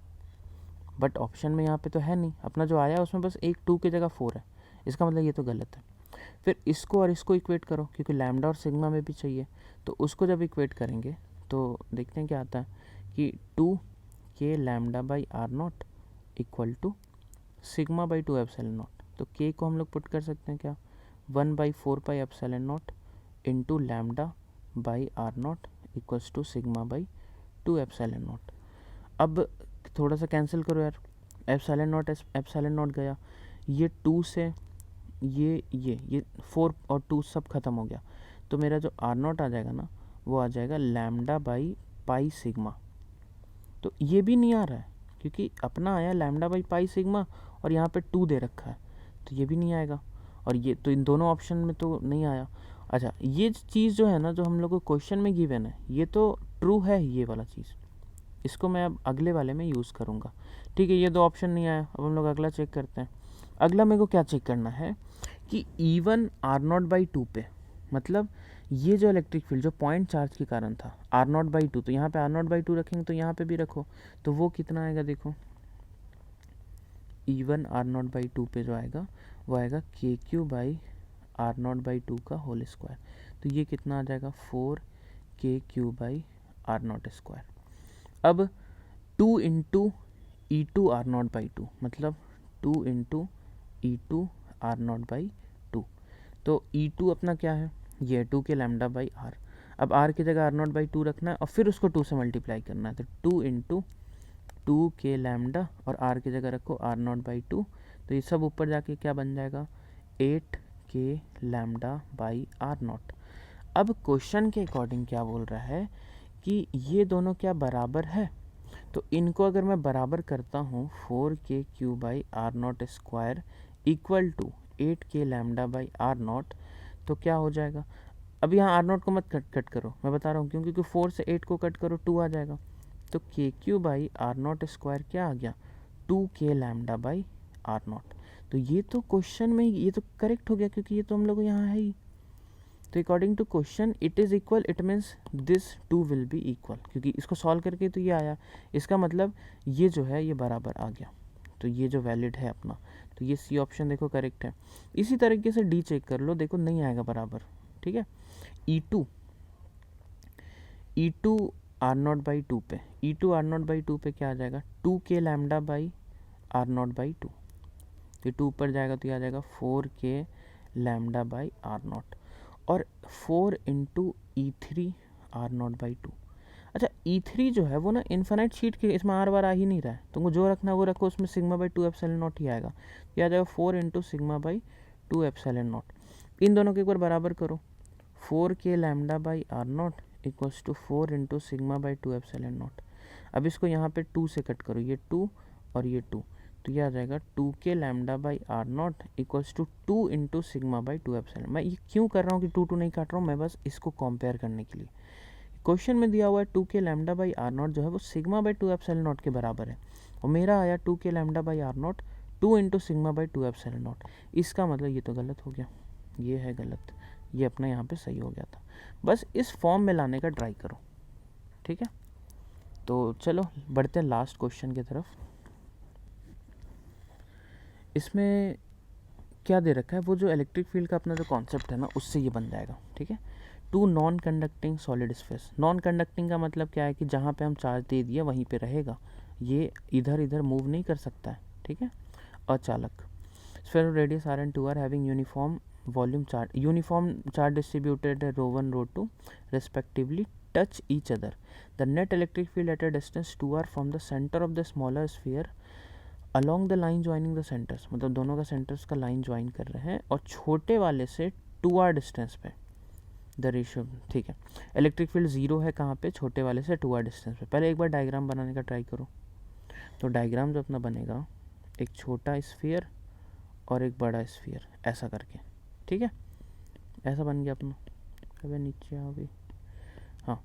बट ऑप्शन में यहाँ पे तो है नहीं, अपना जो आया उसमें बस एक 2 की जगह 4 है, इसका मतलब ये तो गलत है। फिर इसको और इसको इक्वेट करो, क्योंकि लैम्डा और सिग्मा में भी चाहिए, तो उसको जब इक्वेट करेंगे तो देखते हैं क्या आता है कि 2K λ/R0 equal to σ/2 epsilon naught. तो K को हम लोग पुट कर सकते हैं क्या 1/4 epsilon naught into λ/R0 equals to σ/2 epsilon naught. अब थोड़ा सा कैंसिल करो यार, एप्सिलॉन नॉट गया, ये 2 से ये 4 और 2 सब खत्म हो गया, तो मेरा जो R0 आ जाएगा ना वो आ जाएगा λ/π σ। तो ये भी नहीं आ रहा है, क्योंकि अपना आया λ/π σ और यहाँ पे 2 दे रखा है, तो ये भी नहीं आएगा। और ये तो इन दोनों ऑप्शन में तो नहीं आया। अच्छा, ये चीज़ जो है ना, जो हम लोग को क्वेश्चन में गिवन है, ये तो ट्रू है ये वाला चीज़, इसको मैं अब अगले वाले में यूज़ करूँगा। ठीक है, ये दो ऑप्शन नहीं आया, अब हम लोग अगला चेक करते हैं। अगला मेरे को क्या चेक करना है कि E1 R0/2 पे, मतलब ये जो इलेक्ट्रिक फील्ड जो पॉइंट चार्ज के कारण था R0/2, तो यहाँ पे R0/2 रखेंगे तो यहाँ पे भी रखो, तो वो कितना आएगा देखो, E1 R0/2 पे जो आएगा वो आएगा KQ/R0/2 का होल स्क्वायर। तो ये कितना आ जाएगा 4KQ/R0²। अब 2 इंटू E2 R0/2, मतलब 2 इंटू E2 R0/2, तो E2 अपना क्या है, ये 2K λ/R। अब R की जगह R0/2 रखना है और फिर उसको 2 से मल्टीप्लाई करना है, तो 2 इंटू 2K λ और R की जगह रखो R0/2, तो ये सब ऊपर जाके क्या बन जाएगा 8K λ/R0। अब क्वेश्चन के अकॉर्डिंग क्या बोल रहा है कि ये दोनों क्या बराबर है, तो इनको अगर मैं बराबर करता हूँ 4KQ/R0² equal to 8K λ/R0, तो क्या हो जाएगा, अब यहाँ R0 को मत कट करो, मैं बता रहा हूँ क्यों, क्योंकि 4 से 8 को कट करो 2 आ जाएगा, तो KQ/R0² क्या आ गया 2K λ/R0। तो ये तो क्वेश्चन में ये तो करेक्ट हो गया, क्योंकि ये तो हम लोग यहाँ है ही। तो according to question it is equal, it means this 2 will be equal, क्योंकि इसको सॉल्व करके तो ये आया, इसका मतलब ये जो है ये बराबर आ गया, तो ये जो वैलिड है अपना, तो ये सी ऑप्शन देखो करेक्ट है। इसी तरीके से डी चेक कर लो, देखो नहीं आएगा बराबर, ठीक है। E2 R0/2 पे, E2 R0/2 पे क्या आ जाएगा 2K λ/R0/2, तो 2 ऊपर जाएगा तो ये आ जाएगा 4K lambda by are not, और 4 into E3 are not by 2। अच्छा E3 जो है वो ना इन्फाइनाइट शीट के, इसमें आर बार आ ही नहीं रहा है, तुमको जो रखना है वो रखो, उसमें सिग्मा बाई 2 एप्सिलॉन नॉट ही आएगा। ये आ जाएगा 4 into sigma by 2 epsilon naught. इन दोनों के एक बार बराबर करो, 4 के lambda by are naught equals to 4 into sigma by 2 epsilon naught. अब इसको यहाँ पे 2 से कट करो, ये 2 और ये 2, तो ये आ जाएगा 2 k lambda by are naught equals to 2 into sigma by 2 epsilon. मैं ये क्यों कर रहा हूँ कि 2 नहीं काट रहा हूँ, मैं बस इसको कंपेयर करने के लिए। क्वेश्चन में दिया हुआ है 2 k lambda by are not जो है वो सिग्मा बाई 2 एप्सिलॉन नॉट के बराबर है, और मेरा आया 2 k lambda by are naught 2 into sigma by 2 epsilon naught. इसका मतलब ये तो गलत हो गया, ये है गलत, ये अपना यहाँ पे सही हो गया था। बस इस फॉर्म में लाने का ट्राई करो, ठीक है। तो चलो बढ़ते हैं लास्ट क्वेश्चन की तरफ। इसमें क्या दे रखा है, वो जो इलेक्ट्रिक फील्ड का अपना जो कॉन्सेप्ट है ना, उससे ये बन जाएगा, ठीक है। Two non conducting solid spheres. Non conducting का मतलब क्या है कि जहाँ पे हम चार्ज दे दिए वहीं पे रहेगा, ये इधर इधर मूव नहीं कर सकता है, ठीक है। अचालक sphere radius r and 2 are having uniform charge distributed ρ1 ρ2 respectively touch each other. The net electric field at a distance 2r from the center of the smaller sphere along the line joining the centers, मतलब दोनों का centres का line join कर रहे हैं और छोटे वाले से 2r डिस्टेंस पे द रेशियो, ठीक है। इलेक्ट्रिक फील्ड 0 है कहाँ पे, छोटे वाले से 2r डिस्टेंस पे। पहले एक बार डायग्राम बनाने का ट्राई करो। तो डायग्राम जो अपना बनेगा, एक छोटा स्फीयर और एक बड़ा स्फीयर ऐसा करके, ठीक है, ऐसा बन गया अपना। अबे नीचे आ गई, हाँ।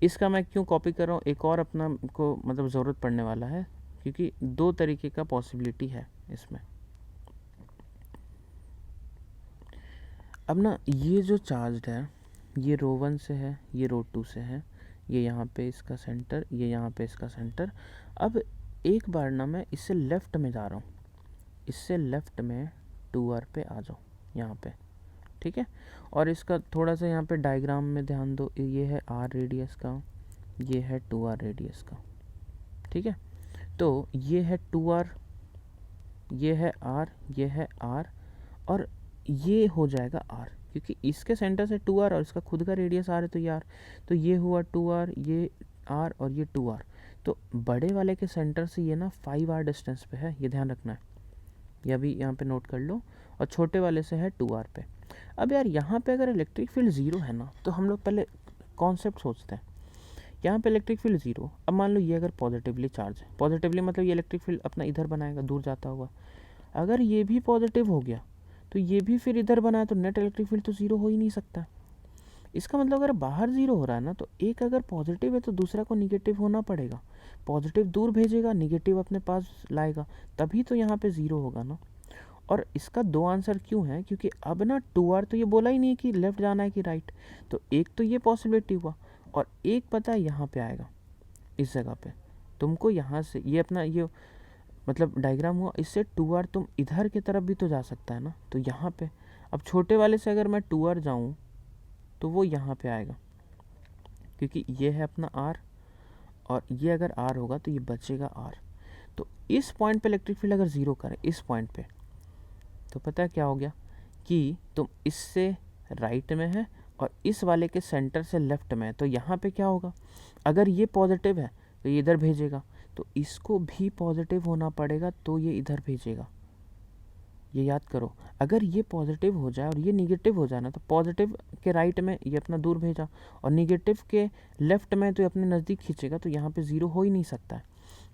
इसका मैं क्यों कॉपी कर रहा हूँ, एक और अपना को मतलब ज़रूरत पड़ने वाला है, क्योंकि दो तरीके का पॉसिबिलिटी है इसमें। अब ना ये जो चार्ज है, ये ρ1 से है, ये ρ2 से है, ये यहाँ पे इसका सेंटर, ये यहाँ पे इसका सेंटर। अब एक बार ना मैं इससे लेफ़्ट में जा रहा हूँ, इससे लेफ़्ट में 2r पे आ जाओ यहाँ पे, ठीक है। और इसका थोड़ा सा यहाँ पे डायग्राम में ध्यान दो, ये है r रेडियस का, ये है 2r रेडियस का, ठीक है। तो ये है 2r, ये है r, ये है r, और ये हो जाएगा r, क्योंकि इसके सेंटर से 2r और इसका खुद का रेडियस r है, तो ये r, तो ये हुआ 2r, ये r और ये 2r। तो बड़े वाले के सेंटर से ये ना 5r डिस्टेंस पे है, ये ध्यान रखना है, ये अभी यहाँ पे नोट कर लो। और छोटे वाले से है 2r पे। अब यार यहाँ पे अगर इलेक्ट्रिक फील्ड 0 है ना, तो हम लोग पहले कॉन्सेप्ट सोचते हैं। यहाँ पे इलेक्ट्रिक फील्ड 0, अब मान लो ये अगर पॉजिटिवली चार्ज है, पॉजिटिवली मतलब ये इलेक्ट्रिक फील्ड अपना इधर बनाएगा दूर जाता हुआ। अगर ये भी पॉजिटिव हो गया तो ये भी फिर इधर बनाए, तो नेट इलेक्ट्रिक फील्ड तो 0 हो ही नहीं सकता। इसका मतलब अगर बाहर 0 हो रहा है ना, तो एक अगर पॉजिटिव है तो दूसरा को निगेटिव होना पड़ेगा। पॉजिटिव दूर भेजेगा, निगेटिव अपने पास लाएगा, तभी तो यहाँ पे 0 होगा ना। और इसका दो आंसर क्यों है, क्योंकि अब ना 2r तो ये बोला ही नहीं कि लेफ़्ट जाना है कि राइट, तो एक तो ये पॉसिबिलिटी हुआ, और एक पता है यहाँ पे आएगा इस जगह पे। तुमको यहाँ से ये अपना ये मतलब डायग्राम हुआ, इससे 2r तुम इधर की तरफ भी तो जा सकता है ना, तो यहाँ पे अब छोटे वाले से अगर मैं 2r जाऊँ तो वो यहाँ पे आएगा, क्योंकि ये है अपना r, और ये अगर r होगा तो ये बचेगा r। तो इस पॉइंट पे इलेक्ट्रिक फील्ड अगर 0 करें इस पॉइंट पे, तो पता है क्या हो गया कि तुम इससे राइट में है और इस वाले के सेंटर से लेफ़्ट में है, तो यहाँ पे क्या होगा, अगर ये पॉजिटिव है तो ये इधर भेजेगा, तो इसको भी पॉजिटिव होना पड़ेगा, तो ये इधर भेजेगा। ये याद करो, अगर ये पॉजिटिव हो जाए और ये निगेटिव हो जाए ना, तो पॉजिटिव के राइट में ये अपना दूर भेजा, और निगेटिव के लेफ़्ट में तो ये अपने नज़दीक खींचेगा, तो यहाँ पे 0 हो ही नहीं सकता है।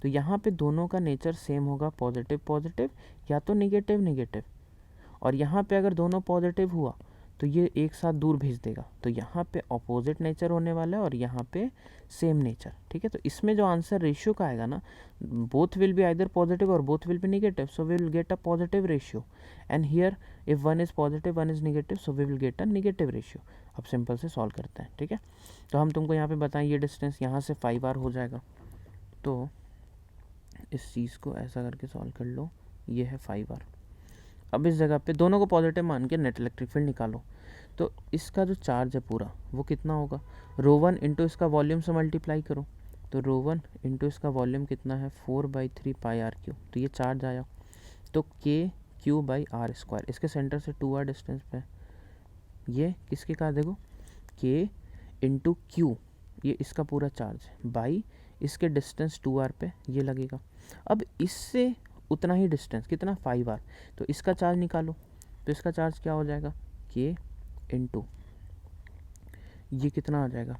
तो यहाँ पे दोनों का नेचर सेम होगा, पॉजिटिव पॉजिटिव या तो निगेटिव निगेटिव। और यहाँ पे अगर दोनों पॉजिटिव हुआ तो ये एक साथ दूर भेज देगा, तो यहाँ पे अपोजिट नेचर होने वाला है और यहाँ पे सेम नेचर, ठीक है। तो इसमें जो आंसर रेशियो का आएगा ना, both will be either positive और both will be negative, so we will get a positive ratio. And here if one is positive one is negative, so we will get a negative ratio. अब simple से solve करते हैं, ठीक है। तो हम तुमको यहाँ पे बताएं, ये डिस्टेंस यहाँ से 5r हो जाएगा, तो इस चीज़ को ऐसा करके सॉल्व कर लो, ये है 5r। अब इस जगह पे दोनों को पॉजिटिव मान के नेट इलेक्ट्रिक फील्ड निकालो, तो इसका जो चार्ज है पूरा वो कितना होगा, ρ1 इंटू इसका वॉल्यूम से मल्टीप्लाई करो, तो ρ1 इंटू इसका वॉल्यूम कितना है 4/3 πr क्यू, तो ये चार्ज आया। तो k q by r square, इसके सेंटर से 2r डिस्टेंस पे, ये किसके कहा देखो के इंटू क्यू, ये इसका पूरा चार्ज बाई इसके डिस्टेंस 2r पे ये लगेगा। अब इससे उतना ही डिस्टेंस कितना 5r, तो इसका चार्ज निकालो, तो इसका चार्ज क्या हो जाएगा के इंटू ये कितना आ जाएगा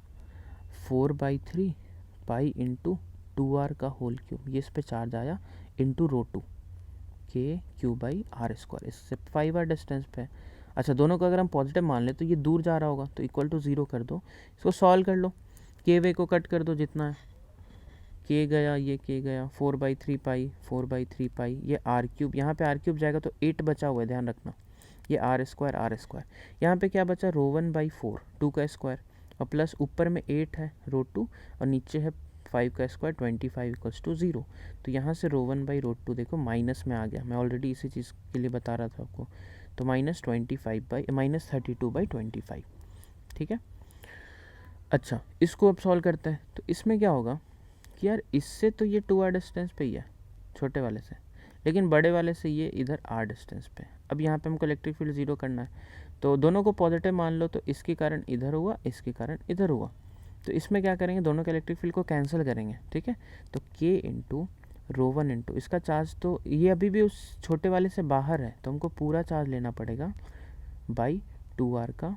4/3 पाई इंटू 2r का होल क्यूब, ये इस पे चार्ज आया इंटू रो2 के क्यू बाई आर स्क्वायर, इससे 5r डिस्टेंस पे। अच्छा दोनों को अगर हम पॉजिटिव मान ले तो ये दूर जा रहा होगा, तो इक्वल टू 0 कर दो, इसको सॉल्व कर लो, के वे को कट कर दो जितना है, के गया ये के गया 4/3 पाई 4/3 पाई, ये आर क्यूब, यहाँ पे आर क्यूब जाएगा तो 8 बचा हुआ है ध्यान रखना, ये आर स्क्वायर, यहाँ पे क्या बचा रो1/4 2 का स्क्वायर, और प्लस ऊपर में 8 है रो2 और नीचे है 5 का स्क्वायर 25 इक्वल्स टू 0, तो यहाँ से रो1/2 देखो माइनस में आ गया, मैं ऑलरेडी इसी चीज़ के लिए बता रहा था आपको, तो -32/25, ठीक है। अच्छा इसको अब सॉल्व करते हैं, तो इसमें क्या होगा कि यार इससे तो ये 2r डिस्टेंस पे ही है छोटे वाले से, लेकिन बड़े वाले से ये इधर r डिस्टेंस पे। अब यहाँ पे हमको इलेक्ट्रिक फील्ड 0 करना है, तो दोनों को पॉजिटिव मान लो, तो इसके कारण इधर हुआ, इसके कारण इधर हुआ, तो इसमें क्या करेंगे दोनों के इलेक्ट्रिक फील्ड को कैंसिल करेंगे, ठीक है। तो k इंटू रो1 इंटू इसका चार्ज, तो ये अभी भी उस छोटे वाले से बाहर है, तो हमको पूरा चार्ज लेना पड़ेगा बाई 2r का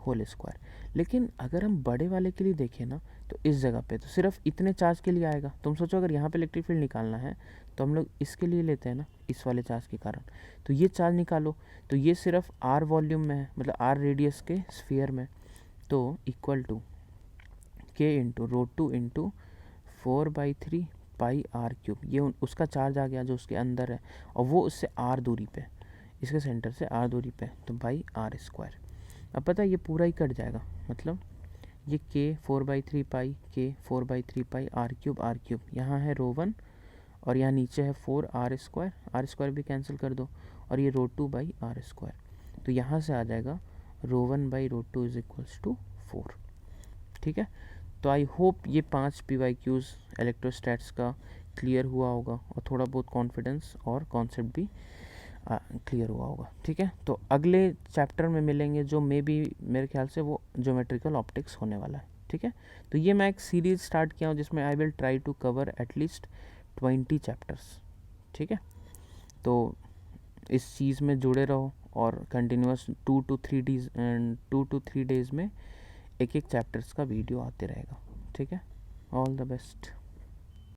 होल स्क्वायर। लेकिन अगर हम बड़े वाले के लिए देखें ना, तो इस जगह पे तो सिर्फ इतने चार्ज के लिए आएगा, तुम सोचो अगर यहाँ पे इलेक्ट्रिक फील्ड निकालना है तो हम लोग इसके लिए लेते हैं ना, इस वाले चार्ज के कारण, तो ये चार्ज निकालो, तो ये सिर्फ r वॉल्यूम में है, मतलब r रेडियस के स्फीयर में, तो इक्वल टू के इंटू रो2 इंटू 4/3 पाई आर क्यूब, ये उसका चार्ज आ गया जो उसके अंदर है, और वो उससे r दूरी पे, इसके सेंटर से r दूरी पे, तो बाई आर स्क्वायर। अब पता है ये पूरा ही कट जाएगा, मतलब ये k 4/3 pi k 4/3 pi are cube, यहाँ है रो1 और यहाँ नीचे है 4r स्क्वायर भी कैंसिल कर दो, और ये रो2/r स्क्वायर, तो यहाँ से आ जाएगा रो1/रो2 इज इक्वल्स टू 4, ठीक है। तो आई होप ये 5 PYQs इलेक्ट्रोस्टैट्स का क्लियर हुआ होगा, और थोड़ा बहुत कॉन्फिडेंस और कॉन्सेप्ट भी क्लियर हुआ होगा, ठीक है। तो अगले चैप्टर में मिलेंगे, जो मे बी मेरे ख्याल से वो ज्योमेट्रिकल ऑप्टिक्स होने वाला है, ठीक है। तो ये मैं एक सीरीज़ स्टार्ट किया हूँ जिसमें I will try to cover at least 20 chapters, ठीक है। तो इस चीज़ में जुड़े रहो, और कंटिन्यूस 2 to 3 डेज़ में एक चैप्टर्स का वीडियो आते रहेगा, ठीक है। All the best.